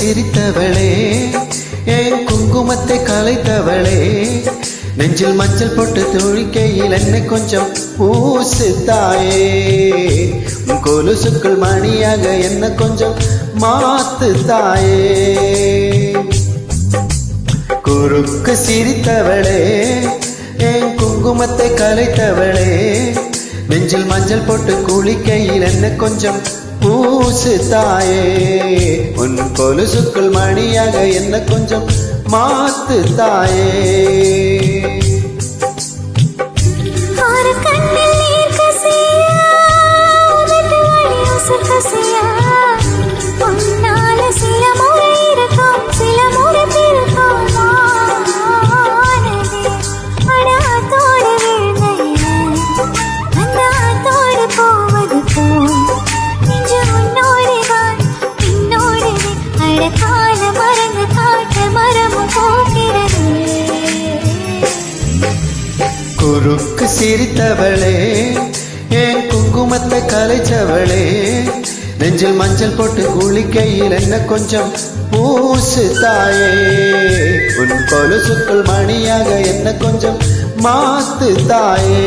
சிரித்தவளே என் குங்குமத்தை கலைத்தவளே நெஞ்சில் மஞ்சள் போட்டு துழிக்கையில் என்னை கொஞ்சம் பூசு தாயே உன் கொலுசுக்குள் மணியாக என்ன கொஞ்சம் மாத்து தாயே குறுக்கு சிரித்தவளே என் குங்குமத்தை கலைத்தவளே நெஞ்சில் மஞ்சள் போட்டு குளிக்கையில் என்ன கொஞ்சம் பூசு தாயே உன் கொலுசுக்குள் மணியாக என்ன கொஞ்சம் மாத்து தாயே குறுக்கு சிரித்தவளே என் குங்குமத்தை கலைச்சவளே நெஞ்சில் மஞ்சள் போட்டு குளிக்கையில் என்ன கொஞ்சம் பூசு தாயே உன் கொலுசுக்குள் மணியாக என்ன கொஞ்சம் மாத்து தாயே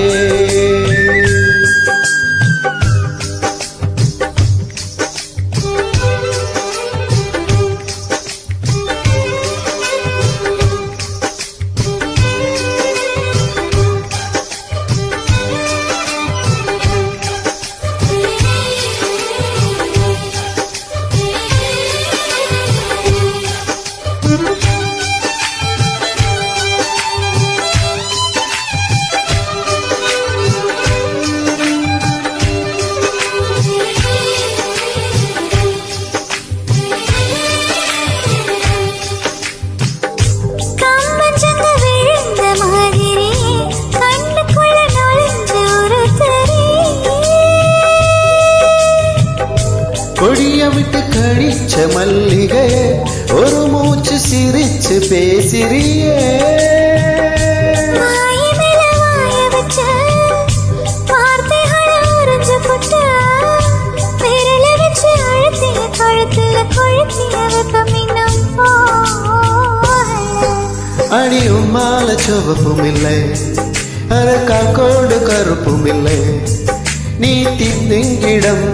கொடிய விட்டு கழிச்ச மல்லிகையே ஒரு மூச்சு சிரிச்சு பேசிறியே அடியும் மால சிவப்பும் இல்லை அரக்காக்கோடு கருப்பும் இல்லை நீ தித்திங்கிடம்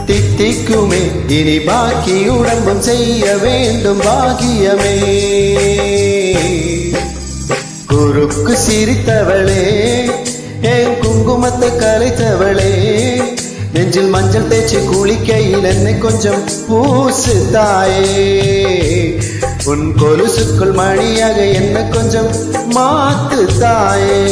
தித்திக்குமே இனி பாக்கி உடம்பும் செய்ய வேண்டும் பாக்கியமே குறுக்கு சிரித்தவளே என் குங்குமத்தை கலைத்தவளே நெஞ்சில் மஞ்சள் தேய்ச்சி குளிக்கையில் என்னை கொஞ்சம் பூசு தாயே உன் கொலுசுக்குள் மணியாக என்ன கொஞ்சம் மாத்து தாயே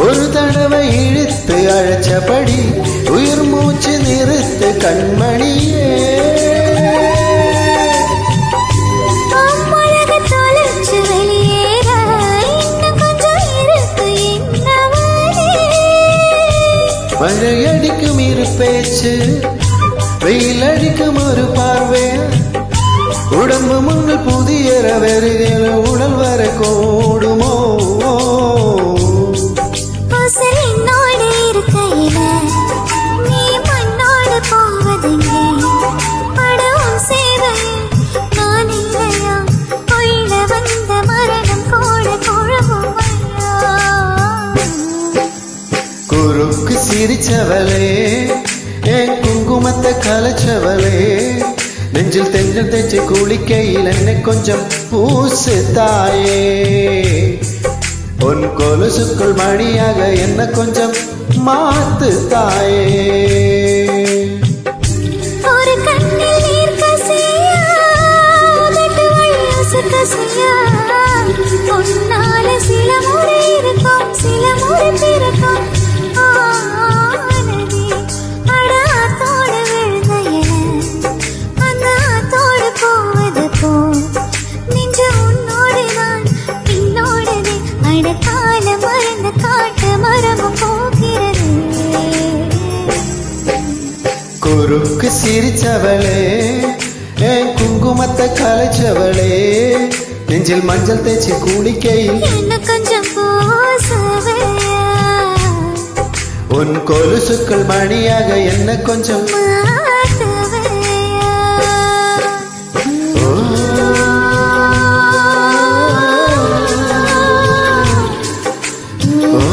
ஒரு தடவை இழுத்து அழைச்சபடி உயிர் மூச்சு நிறுத்து கண்மணியே மழையடிக்கும் இரு பேச்சு வெயில் அடிக்கும் ஒரு பார்வை உடம்பு முன்னில் புதிய வருகிற உடல் வர கூடுமோ குறுக்கு சிரிச்சவளே என் குங்குமத்தை கலைச்சவளே நெஞ்சில் தெஞ்சல் தேய்ச்சி குளிக்கையில் என்னை கொஞ்சம் பூசு தாயே உன் கொலுசுக்குள் மணியாக என்ன கொஞ்சம் மாத்து தாயே ஒரு கண்ணில் நீர் கசியா ஐயா உன்னால சில முறை இருக்கும் சில முறை பிறக்கும் ஆனதே அடாத்தோடு விழுந்த என அந்த ஆத்தோடு போவது போ நெஞ்சு உன்னோடு நான் பின்னோடுதே அடக்கால மறந்த காட்டு மரமும் போகிறது குறுக்கு சிரிச்சவளே என் குங்குமத்தை கலைச்சவளே நெஞ்சில் மஞ்சள் தேய்ச்சி குளிக்கையில் என்ன கொஞ்சம் பூசவையா உன் கொலுசுக்கள் மணியாக என்ன கொஞ்சம் மாத்தவையா ஓ, ஓ,